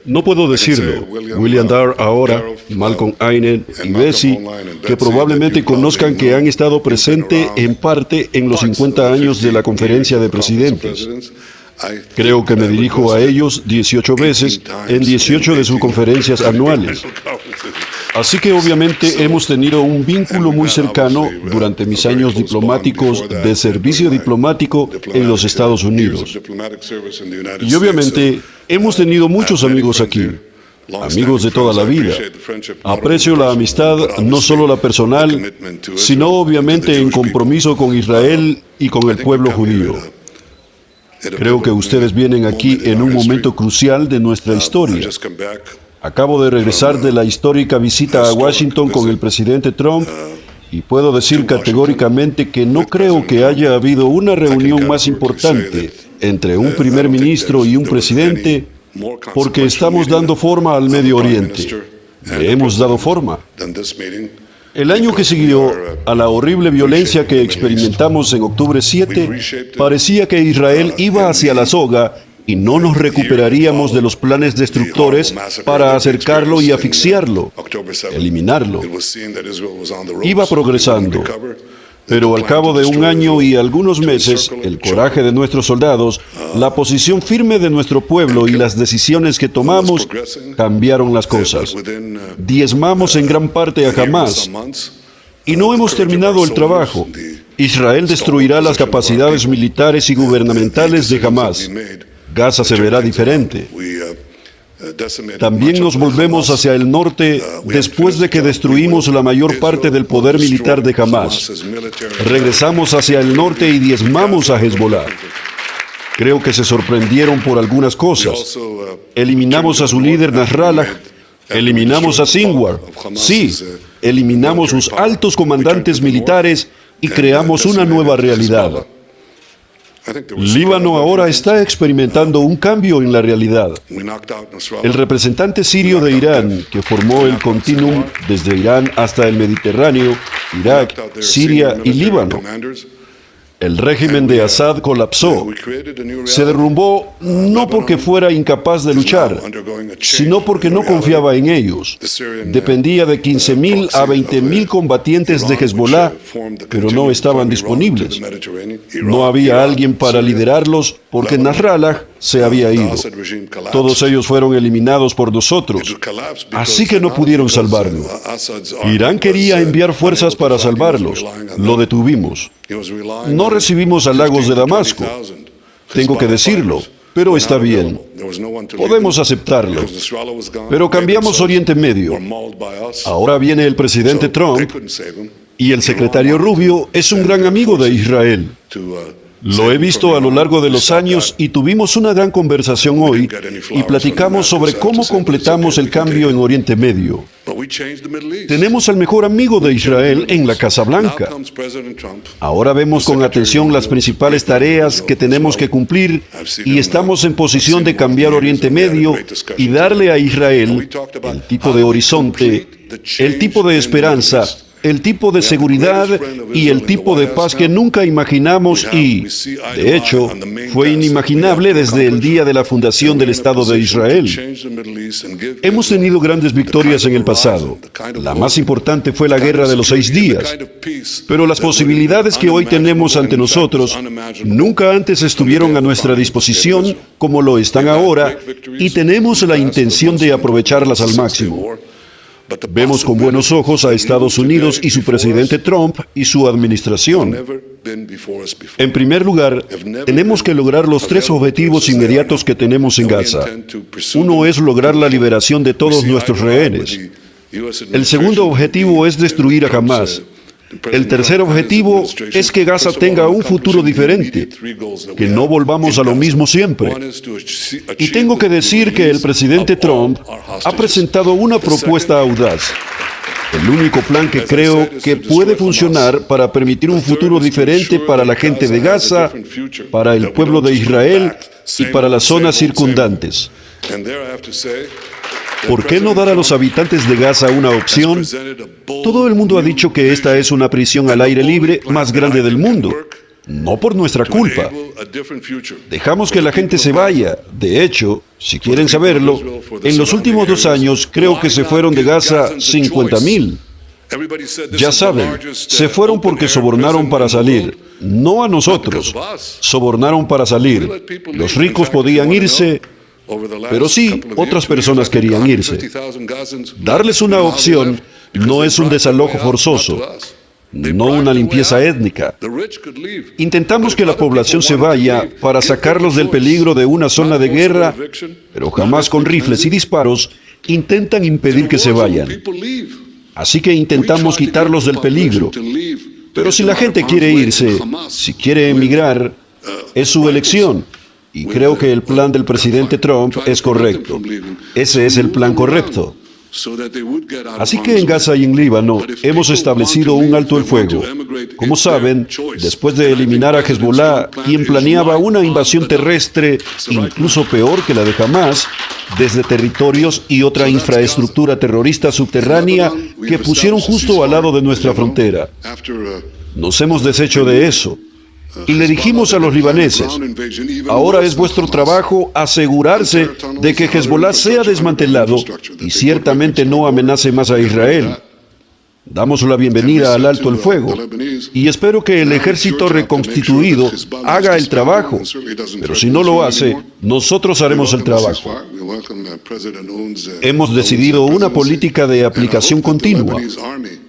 No puedo decirlo. William Darr ahora, Malcolm Einen y Betsy, que probablemente conozcan que han estado presentes en parte en los 50 años de la Conferencia de Presidentes. Creo que me dirijo a ellos 18 veces en 18 de sus conferencias anuales. Así que obviamente hemos tenido un vínculo muy cercano durante mis años diplomáticos de servicio diplomático en los Estados Unidos. Y obviamente hemos tenido muchos amigos aquí, amigos de toda la vida. Aprecio la amistad, no solo la personal, sino obviamente en compromiso con Israel y con el pueblo judío. Creo que ustedes vienen aquí en un momento crucial de nuestra historia. Acabo de regresar de la histórica visita a Washington con el presidente Trump y puedo decir categóricamente que no creo que haya habido una reunión más importante entre un primer ministro y un presidente, porque estamos dando forma al Medio Oriente. Le hemos dado forma. El año que siguió a la horrible violencia que experimentamos en octubre 7, parecía que Israel iba hacia la soga y no nos recuperaríamos de los planes destructores para acercarlo y asfixiarlo, eliminarlo. Iba progresando, pero al cabo de un año y algunos meses, el coraje de nuestros soldados, la posición firme de nuestro pueblo y las decisiones que tomamos cambiaron las cosas. Diezmamos en gran parte a Hamás y no hemos terminado el trabajo. Israel destruirá las capacidades militares y gubernamentales de Hamás. Gaza se verá diferente. También nos volvemos hacia el norte después de que destruimos la mayor parte del poder militar de Hamás. Regresamos hacia el norte y diezmamos a Hezbollah. Creo que se sorprendieron por algunas cosas. Eliminamos a su líder Nasrallah. Eliminamos a Sinwar. Sí, eliminamos sus altos comandantes militares y creamos una nueva realidad. Líbano ahora está experimentando un cambio en la realidad. El representante sirio de Irán, que formó el continuum desde Irán hasta el Mediterráneo, Irak, Siria y Líbano. El régimen de Assad colapsó. Se derrumbó no porque fuera incapaz de luchar, sino porque no confiaba en ellos. Dependía de 15.000 a 20.000 combatientes de Hezbollah, pero no estaban disponibles. No había alguien para liderarlos porque Nasrallah se había ido. Todos ellos fueron eliminados por nosotros, así que no pudieron salvarlo. Irán quería enviar fuerzas para salvarlos. Lo detuvimos. No recibimos halagos de Damasco. Tengo que decirlo, pero está bien. Podemos aceptarlo. Pero cambiamos Oriente Medio. Ahora viene el presidente Trump y el secretario Rubio es un gran amigo de Israel. Lo he visto a lo largo de los años y tuvimos una gran conversación hoy y platicamos sobre cómo completamos el cambio en Oriente Medio. Tenemos al mejor amigo de Israel en la Casa Blanca. Ahora vemos con atención las principales tareas que tenemos que cumplir y estamos en posición de cambiar Oriente Medio y darle a Israel el tipo de horizonte, el tipo de esperanza, el tipo de seguridad y el tipo de paz que nunca imaginamos y, de hecho, fue inimaginable desde el día de la fundación del Estado de Israel. Hemos tenido grandes victorias en el pasado. La más importante fue la Guerra de los 6 días. Pero las posibilidades que hoy tenemos ante nosotros nunca antes estuvieron a nuestra disposición como lo están ahora y tenemos la intención de aprovecharlas al máximo. Vemos con buenos ojos a Estados Unidos y su presidente Trump y su administración. En primer lugar, tenemos que lograr los 3 objetivos inmediatos que tenemos en Gaza. Uno es lograr la liberación de todos nuestros rehenes. El segundo objetivo es destruir a Hamás. El tercer objetivo es que Gaza tenga un futuro diferente, que no volvamos a lo mismo siempre. Y tengo que decir que el presidente Trump ha presentado una propuesta audaz. El único plan que creo que puede funcionar para permitir un futuro diferente para la gente de Gaza, para el pueblo de Israel y para las zonas circundantes. ¿Por qué no dar a los habitantes de Gaza una opción? Todo el mundo ha dicho que esta es una prisión al aire libre más grande del mundo. no por nuestra culpa. Dejamos que la gente se vaya. De hecho, si quieren saberlo, en los últimos 2 años creo que se fueron de Gaza 50,000. Ya saben, se fueron porque sobornaron para salir. No a nosotros. Sobornaron para salir. Los ricos podían irse, pero sí, otras personas querían irse. Darles una opción no es un desalojo forzoso, no una limpieza étnica. Intentamos que la población se vaya para sacarlos del peligro de una zona de guerra, pero jamás con rifles y disparos intentan impedir que se vayan. Así que intentamos quitarlos del peligro. Pero si la gente quiere irse, si quiere emigrar, es su elección. Y creo que el plan del presidente Trump es correcto. Ese es el plan correcto. Así que en Gaza y en Líbano hemos establecido un alto el fuego. Como saben, después de eliminar a Hezbollah, quien planeaba una invasión terrestre incluso peor que la de Hamás, desde territorios y otra infraestructura terrorista subterránea que pusieron justo al lado de nuestra frontera. Nos hemos deshecho de eso. Y le dijimos a los libaneses, ahora es vuestro trabajo asegurarse de que Hezbollah sea desmantelado y ciertamente no amenace más a Israel. Damos la bienvenida al alto el fuego y espero que el ejército reconstituido haga el trabajo, pero si no lo hace, nosotros haremos el trabajo. Hemos decidido una política de aplicación continua.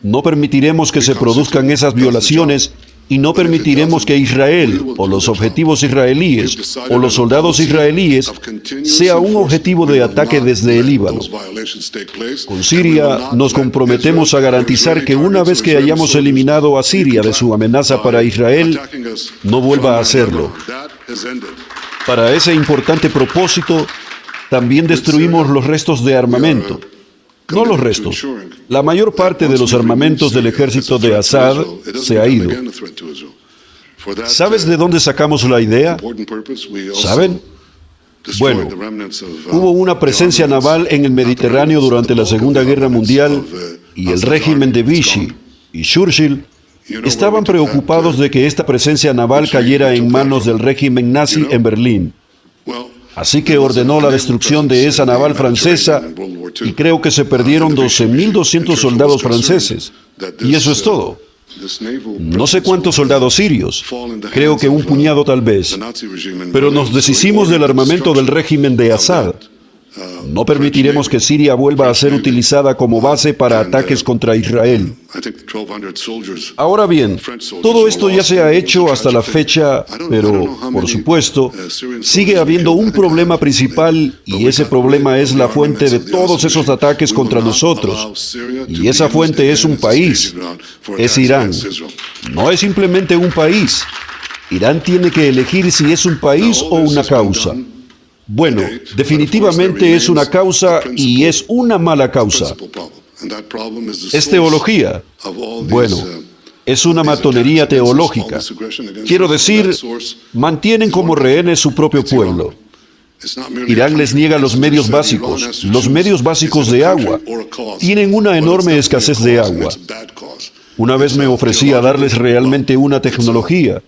No permitiremos que se produzcan esas violaciones y no permitiremos que Israel, o los objetivos israelíes, o los soldados israelíes, sea un objetivo de ataque desde el Líbano. Con Siria nos comprometemos a garantizar que una vez que hayamos eliminado a Siria de su amenaza para Israel, no vuelva a hacerlo. Para ese importante propósito, también destruimos los restos de armamento. No los restos. La mayor parte de los armamentos del ejército de Assad se ha ido. ¿Sabes de dónde sacamos la idea? ¿Saben? Bueno, hubo una presencia naval en el Mediterráneo durante la Segunda Guerra Mundial y el régimen de Vichy y Churchill estaban preocupados de que esta presencia naval cayera en manos del régimen nazi en Berlín. Así que ordenó la destrucción de esa naval francesa y creo que se perdieron 12,200 soldados franceses. Y eso es todo. No sé cuántos soldados sirios, creo que un puñado tal vez, pero nos deshicimos del armamento del régimen de Assad. No permitiremos que Siria vuelva a ser utilizada como base para ataques contra Israel. Ahora bien, todo esto ya se ha hecho hasta la fecha, pero, por supuesto, sigue habiendo un problema principal y ese problema es la fuente de todos esos ataques contra nosotros. Y esa fuente es un país, es Irán. No es simplemente un país. Irán tiene que elegir si es un país o una causa. Bueno, definitivamente es una causa y es una mala causa. Es teología. Bueno, es una matonería teológica. Quiero decir, mantienen como rehenes su propio pueblo. Irán les niega los medios básicos de agua. Tienen una enorme escasez de agua. Una vez me ofrecí a darles realmente una tecnología.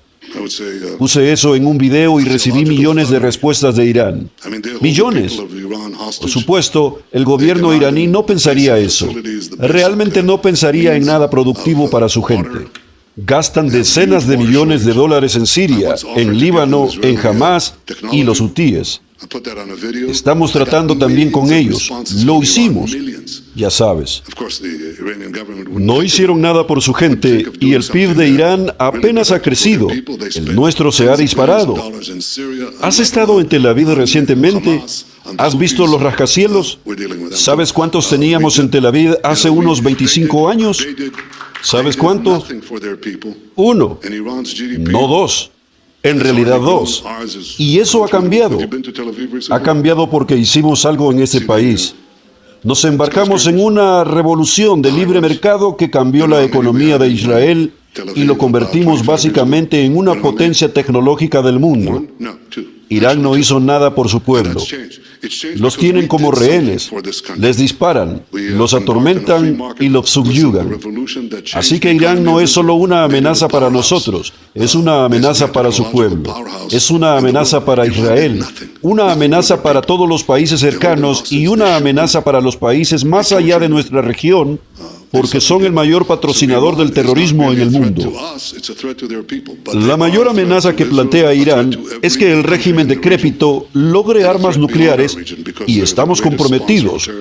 Puse eso en un video y recibí millones de respuestas de Irán. Millones. Por supuesto, el gobierno iraní no pensaría eso. Realmente no pensaría en nada productivo para su gente. Gastan decenas de millones de dólares en Siria, en Líbano, en Hamás y los hutíes. Estamos tratando también con ellos. Lo hicimos. Ya sabes. No hicieron nada por su gente y el PIB de Irán apenas ha crecido. El nuestro se ha disparado. ¿Has estado en Tel Aviv recientemente? ¿Has visto los rascacielos? ¿Sabes cuántos teníamos en Tel Aviv hace unos 25 años? ¿Sabes cuántos? 1, no 2. En realidad 2. Y eso ha cambiado. Ha cambiado porque hicimos algo en ese país. Nos embarcamos en una revolución de libre mercado que cambió la economía de Israel y lo convertimos básicamente en una potencia tecnológica del mundo. Irán no hizo nada por su pueblo. Los tienen como rehenes, les disparan, los atormentan y los subyugan. Así que Irán no es solo una amenaza para nosotros, es una amenaza para su pueblo, es una amenaza para Israel, una amenaza para todos los países cercanos y una amenaza para los países más allá de nuestra región, porque son el mayor patrocinador del terrorismo en el mundo. La mayor amenaza que plantea Irán es que el régimen decrépito logre armas nucleares y estamos comprometidos,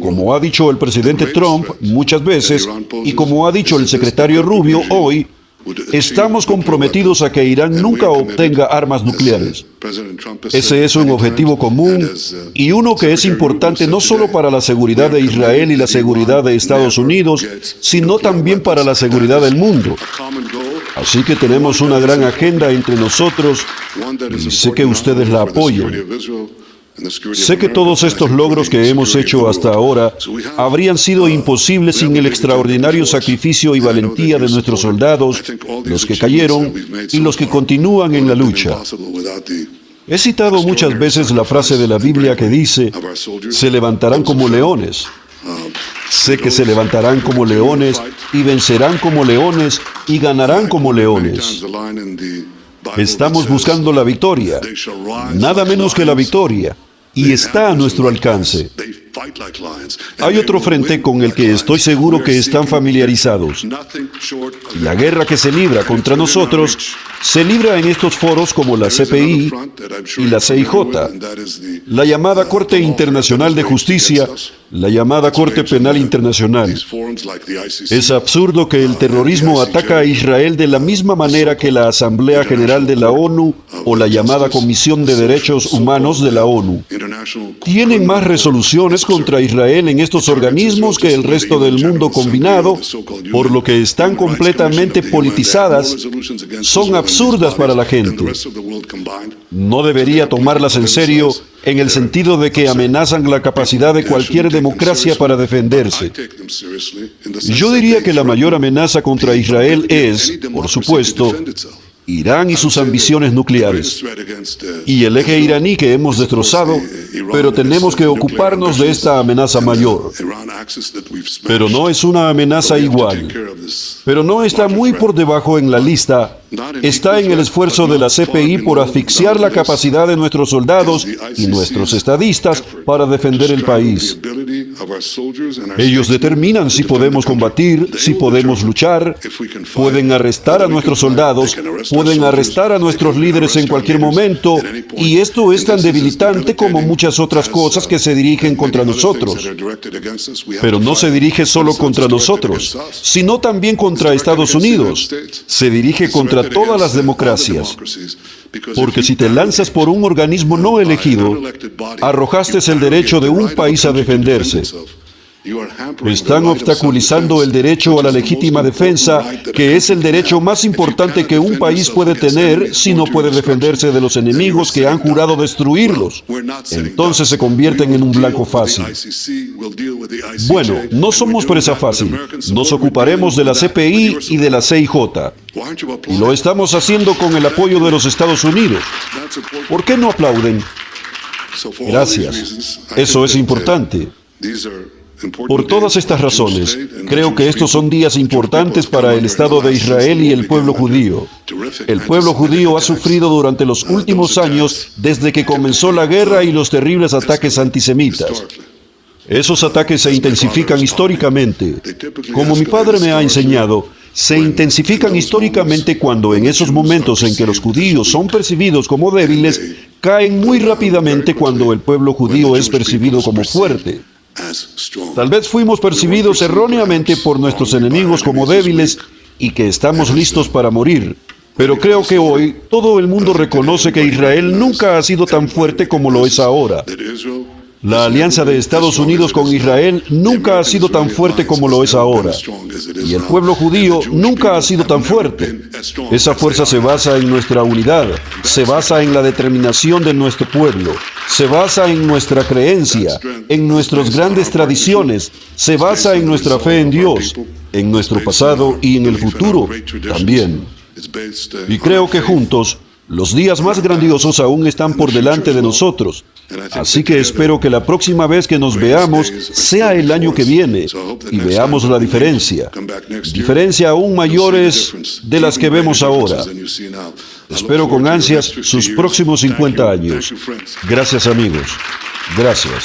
como ha dicho el presidente Trump muchas veces y como ha dicho el secretario Rubio hoy, estamos comprometidos a que Irán nunca obtenga armas nucleares. Ese es un objetivo común y uno que es importante no solo para la seguridad de Israel y la seguridad de Estados Unidos, sino también para la seguridad del mundo. Así que tenemos una gran agenda entre nosotros y sé que ustedes la apoyan. Sé que todos estos logros que hemos hecho hasta ahora habrían sido imposibles sin el extraordinario sacrificio y valentía de nuestros soldados, los que cayeron y los que continúan en la lucha. He citado muchas veces la frase de la Biblia que dice, se levantarán como leones. Sé que se levantarán como leones y vencerán como leones y ganarán como leones. Estamos buscando la victoria, nada menos que la victoria. Y está a nuestro alcance. Hay otro frente con el que estoy seguro que están familiarizados. La guerra que se libra contra nosotros se libra en estos foros como la CPI y la CIJ, la llamada Corte Internacional de Justicia, la llamada Corte Penal Internacional. Es absurdo que el terrorismo ataca a Israel de la misma manera que la Asamblea General de la ONU o la llamada Comisión de Derechos Humanos de la ONU. Tienen más resoluciones contra Israel en estos organismos que el resto del mundo combinado, por lo que están completamente politizadas, son absurdas para la gente. No debería tomarlas en serio en el sentido de que amenazan la capacidad de cualquier democracia para defenderse. Yo diría que la mayor amenaza contra Israel es, por supuesto, Irán y sus ambiciones nucleares, y el eje iraní que hemos destrozado, pero tenemos que ocuparnos de esta amenaza mayor. Pero no es una amenaza igual, pero no está muy por debajo en la lista, está en el esfuerzo de la CPI por asfixiar la capacidad de nuestros soldados y nuestros estadistas para defender el país. Ellos determinan si podemos combatir, si podemos luchar, pueden arrestar a nuestros soldados, pueden arrestar a nuestros líderes en cualquier momento, y esto es tan debilitante como muchas otras cosas que se dirigen contra nosotros. Pero no se dirige solo contra nosotros, sino también contra Estados Unidos. Se dirige contra todas las democracias. Porque si te lanzas por un organismo no elegido, arrojaste el derecho de un país a defenderse. Están obstaculizando el derecho a la legítima defensa, que es el derecho más importante que un país puede tener si no puede defenderse de los enemigos que han jurado destruirlos. Entonces se convierten en un blanco fácil. Bueno, no somos presa fácil. Nos ocuparemos de la CPI y de la CIJ. Y lo estamos haciendo con el apoyo de los Estados Unidos. ¿Por qué no aplauden? Gracias. Eso es importante. Por todas estas razones, creo que estos son días importantes para el Estado de Israel y el pueblo judío. El pueblo judío ha sufrido durante los últimos años desde que comenzó la guerra y los terribles ataques antisemitas. Esos ataques se intensifican históricamente. Como mi padre me ha enseñado, se intensifican históricamente cuando en esos momentos en que los judíos son percibidos como débiles, caen muy rápidamente cuando el pueblo judío es percibido como fuerte. Tal vez fuimos percibidos erróneamente por nuestros enemigos como débiles y que estamos listos para morir. Pero creo que hoy todo el mundo reconoce que Israel nunca ha sido tan fuerte como lo es ahora. La alianza de Estados Unidos con Israel nunca ha sido tan fuerte como lo es ahora. Y el pueblo judío nunca ha sido tan fuerte. Esa fuerza se basa en nuestra unidad, se basa en la determinación de nuestro pueblo, se basa en nuestra creencia, en nuestras grandes tradiciones, se basa en nuestra fe en Dios, en nuestro pasado y en el futuro también. Y creo que juntos Los días más grandiosos aún están por delante de nosotros. Así que espero que la próxima vez que nos veamos sea el año que viene y veamos la diferencia. Diferencia aún mayores de las que vemos ahora. Espero con ansias sus próximos 50 años. Gracias, amigos. Gracias.